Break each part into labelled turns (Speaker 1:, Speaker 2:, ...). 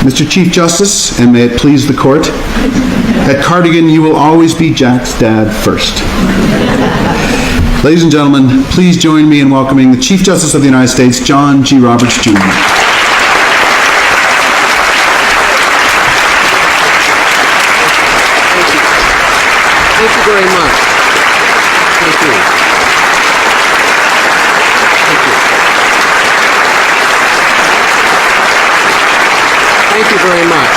Speaker 1: Mr. Chief Justice, and may it please the court, at Cardigan you will always be Jack's dad first. Ladies and gentlemen, please join me in welcoming the Chief Justice of the United States, John G. Roberts, Jr.
Speaker 2: Thank you very much. Thank you. Thank you very much.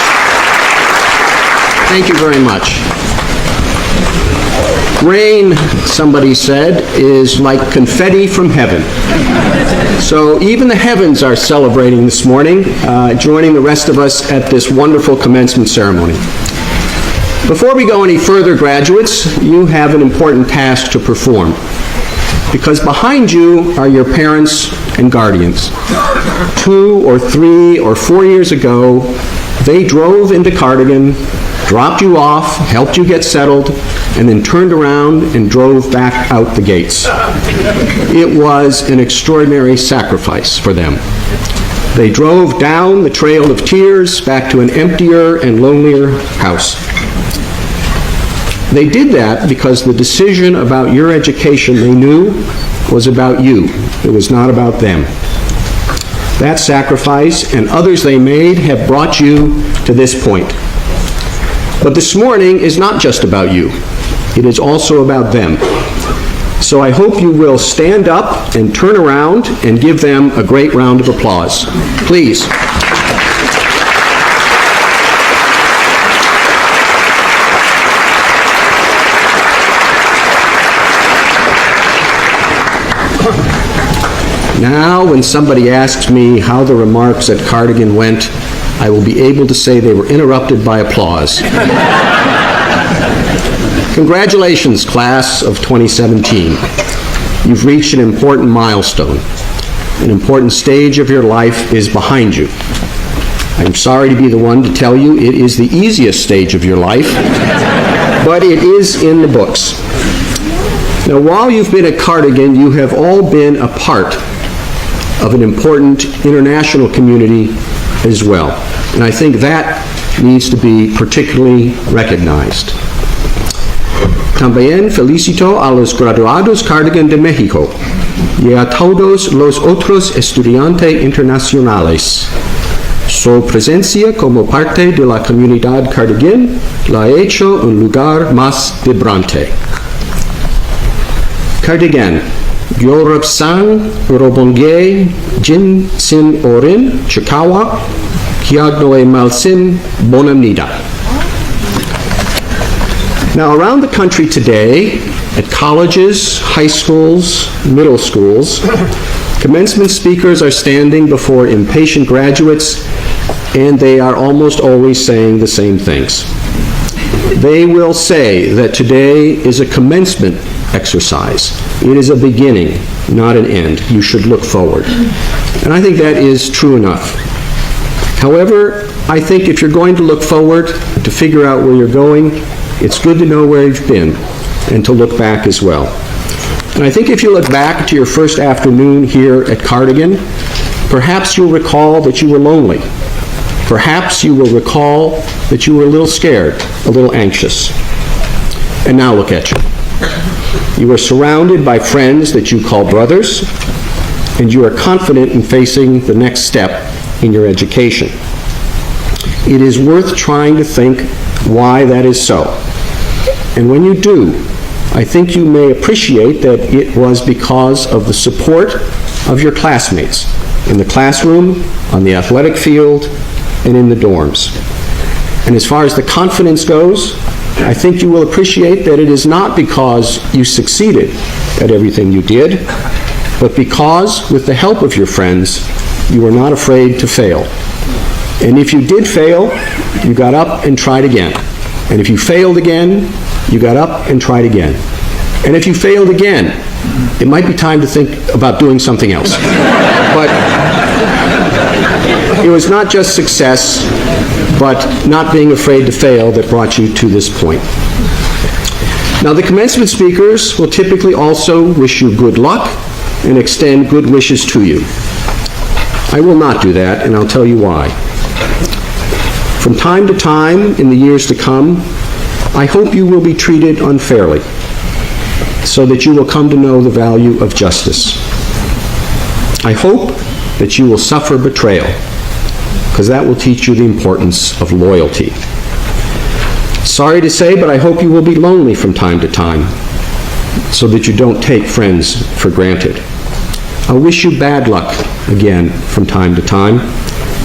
Speaker 2: Thank you very much. Rain, somebody said, is like confetti from heaven. So even the heavens are celebrating this morning, joining the rest of us at this wonderful commencement ceremony. Before we go any further, graduates, you have an important task to perform, because behind you are your parents and guardians. 2 or 3 or 4 years ago, they drove into Cardigan, dropped you off, helped you get settled, and then turned around and drove back out the gates. It was an extraordinary sacrifice for them. They drove down the trail of tears back to an emptier and lonelier house. They did that because the decision about your education, they knew, was about you. It was not about them. That sacrifice and others they made have brought you to this point. But this morning is not just about you. It is also about them. So I hope you will stand up and turn around and give them a great round of applause. Please. Now, when somebody asks me how the remarks at Cardigan went, I will be able to say they were interrupted by applause. Congratulations, class of 2017. You've reached an important milestone. An important stage of your life is behind you. I'm sorry to be the one to tell you it is the easiest stage of your life, but it is in the books. Now, while you've been at Cardigan, you have all been a part of an important international community as well. And I think that needs to be particularly recognized. También felicito a los graduados Cardigan de México y a todos los otros estudiantes internacionales. Su presencia como parte de la comunidad Cardigan la ha hecho un lugar más vibrante. Cardigan, Yorub-san, Robongye, Jin Sin Orin, Chikawa, Kiagnoe Malsim, Bonamnida. Now, around the country today, at colleges, high schools, middle schools, commencement speakers are standing before impatient graduates, and they are almost always saying the same things. They will say that today is a commencement exercise. It is a beginning, not an end. You should look forward. And I think that is true enough. However, I think if you're going to look forward, to figure out where you're going, it's good to know where you've been and to look back as well. And I think if you look back to your first afternoon here at Cardigan, perhaps you'll recall that you were lonely. Perhaps you will recall that you were a little scared, a little anxious. And now look at you. You are surrounded by friends that you call brothers, and you are confident in facing the next step in your education. It is worth trying to think why that is so. And when you do, I think you may appreciate that it was because of the support of your classmates in the classroom, on the athletic field, and in the dorms. And as far as the confidence goes, I think you will appreciate that it is not because you succeeded at everything you did, but because, with the help of your friends, you were not afraid to fail. And if you did fail, you got up and tried again. And if you failed again, you got up and tried again. And if you failed again, it might be time to think about doing something else. But it was not just success, but not being afraid to fail that brought you to this point. Now, the commencement speakers will typically also wish you good luck and extend good wishes to you. I will not do that, and I'll tell you why. From time to time in the years to come, I hope you will be treated unfairly, so that you will come to know the value of justice. I hope that you will suffer betrayal, because that will teach you the importance of loyalty. Sorry to say, but I hope you will be lonely from time to time, so that you don't take friends for granted. I wish you bad luck again from time to time,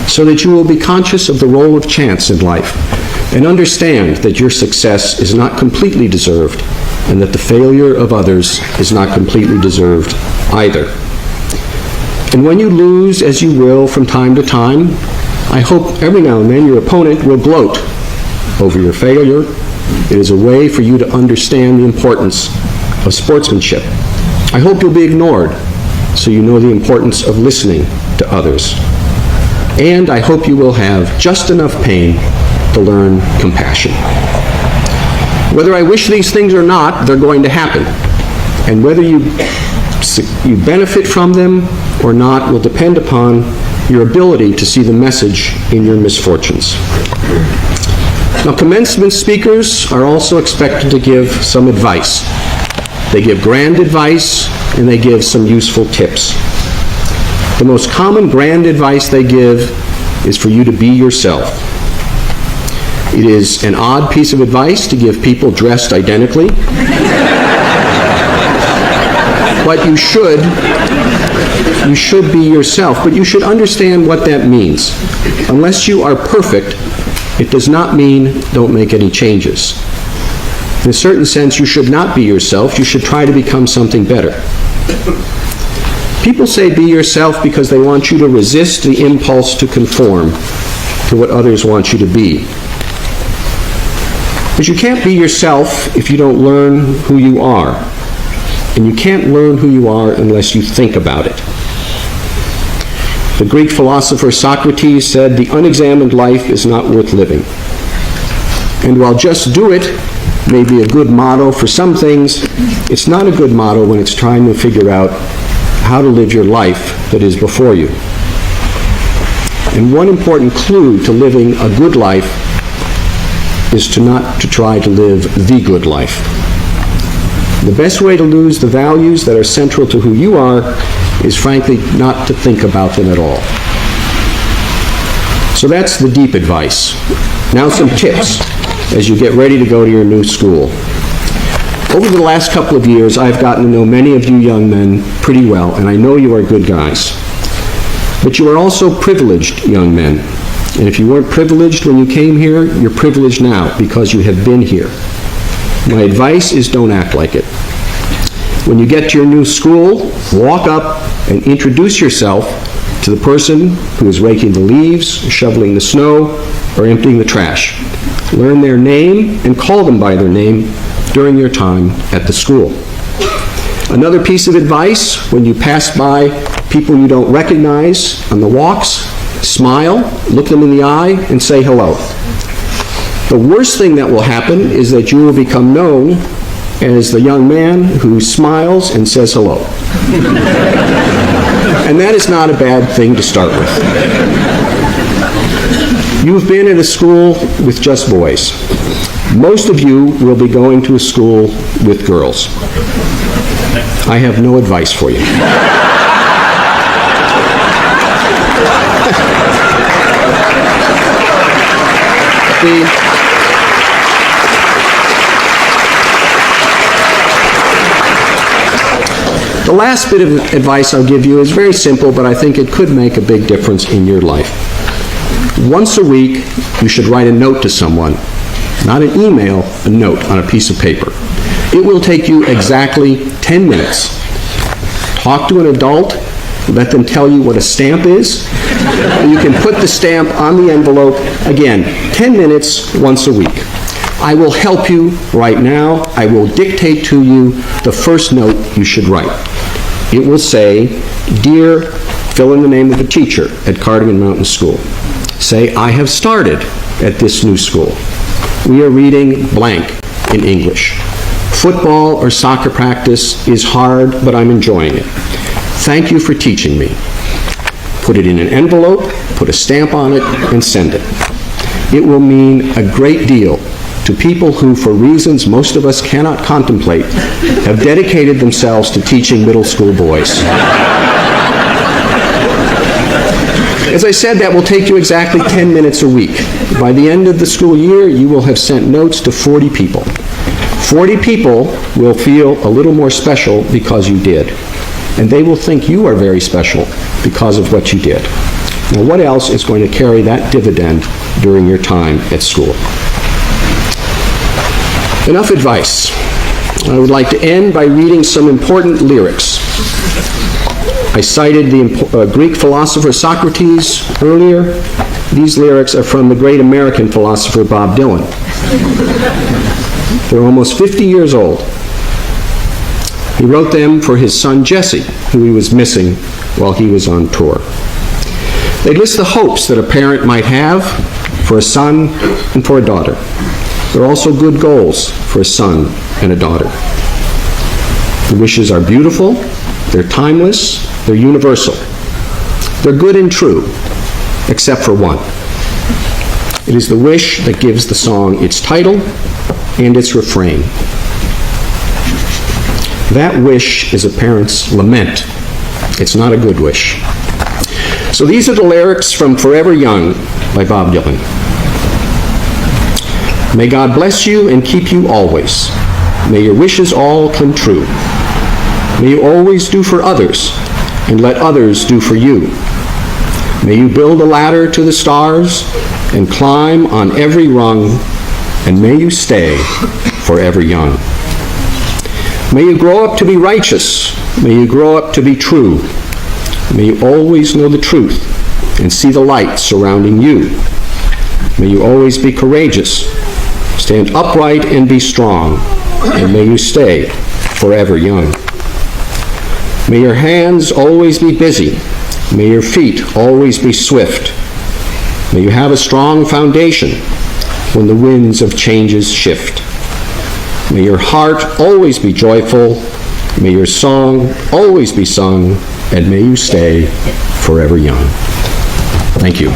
Speaker 2: so that you will be conscious of the role of chance in life and understand that your success is not completely deserved and that the failure of others is not completely deserved either. And when you lose, as you will from time to time, I hope every now and then your opponent will gloat over your failure. It is a way for you to understand the importance of sportsmanship. I hope you'll be ignored, so you know the importance of listening to others. And I hope you will have just enough pain to learn compassion. Whether I wish these things or not, they're going to happen. And whether you benefit from them or not will depend upon your ability to see the message in your misfortunes. Now, commencement speakers are also expected to give some advice. They give grand advice, and they give some useful tips. The most common grand advice they give is for you to be yourself. It is an odd piece of advice to give people dressed identically, but you should be yourself, but you should understand what that means. Unless you are perfect, it does not mean don't make any changes. In a certain sense, you should not be yourself. You should try to become something better. People say be yourself because they want you to resist the impulse to conform to what others want you to be. But you can't be yourself if you don't learn who you are. And you can't learn who you are unless you think about it. The Greek philosopher Socrates said, "The unexamined life is not worth living." And while just do it may be a good motto for some things, it's not a good motto when it's trying to figure out how to live your life that is before you. And one important clue to living a good life is not to try to live the good life. The best way to lose the values that are central to who you are is, frankly, not to think about them at all. So that's the deep advice. Now some tips as you get ready to go to your new school. Over the last couple of years, I've gotten to know many of you young men pretty well, and I know you are good guys. But you are also privileged young men. And if you weren't privileged when you came here, you're privileged now because you have been here. My advice is don't act like it. When you get to your new school, walk up and introduce yourself to the person who is raking the leaves, shoveling the snow, or emptying the trash. Learn their name and call them by their name during your time at the school. Another piece of advice, when you pass by people you don't recognize on the walks, smile, look them in the eye, and say hello. The worst thing that will happen is that you will become known as the young man who smiles and says hello. And that is not a bad thing to start with. You've been at a school with just boys. Most of you will be going to a school with girls. I have no advice for you. The last bit of advice I'll give you is very simple, but I think it could make a big difference in your life. Once a week, you should write a note to someone. Not an email, a note on a piece of paper. It will take you exactly 10 minutes. Talk to an adult, let them tell you what a stamp is. You can put the stamp on the envelope. Again, 10 minutes once a week. I will help you right now. I will dictate to you the first note you should write. It will say, "Dear," fill in the name of the teacher at Cardigan Mountain School. Say, "I have started at this new school. We are reading blank in English. Football or soccer practice is hard, but I'm enjoying it. Thank you for teaching me." Put it in an envelope, put a stamp on it, and send it. It will mean a great deal to people who, for reasons most of us cannot contemplate, have dedicated themselves to teaching middle school boys. As I said, that will take you exactly 10 minutes a week. By the end of the school year, you will have sent notes to 40 people. 40 people will feel a little more special because you did. And they will think you are very special because of what you did. Now, what else is going to carry that dividend during your time at school? Enough advice. I would like to end by reading some important lyrics. I cited the Greek philosopher Socrates earlier. These lyrics are from the great American philosopher Bob Dylan. They're almost 50 years old. He wrote them for his son Jesse, who he was missing while he was on tour. They list the hopes that a parent might have for a son and for a daughter. They're also good goals for a son and a daughter. The wishes are beautiful, they're timeless, they're universal. They're good and true, except for one. It is the wish that gives the song its title and its refrain. That wish is a parent's lament. It's not a good wish. So these are the lyrics from Forever Young by Bob Dylan. May God bless you and keep you always. May your wishes all come true. May you always do for others and let others do for you. May you build a ladder to the stars and climb on every rung, and may you stay forever young. May you grow up to be righteous. May you grow up to be true. May you always know the truth and see the light surrounding you. May you always be courageous, stand upright and be strong, and may you stay forever young. May your hands always be busy. May your feet always be swift. May you have a strong foundation when the winds of changes shift. May your heart always be joyful. May your song always be sung, and may you stay forever young. Thank you.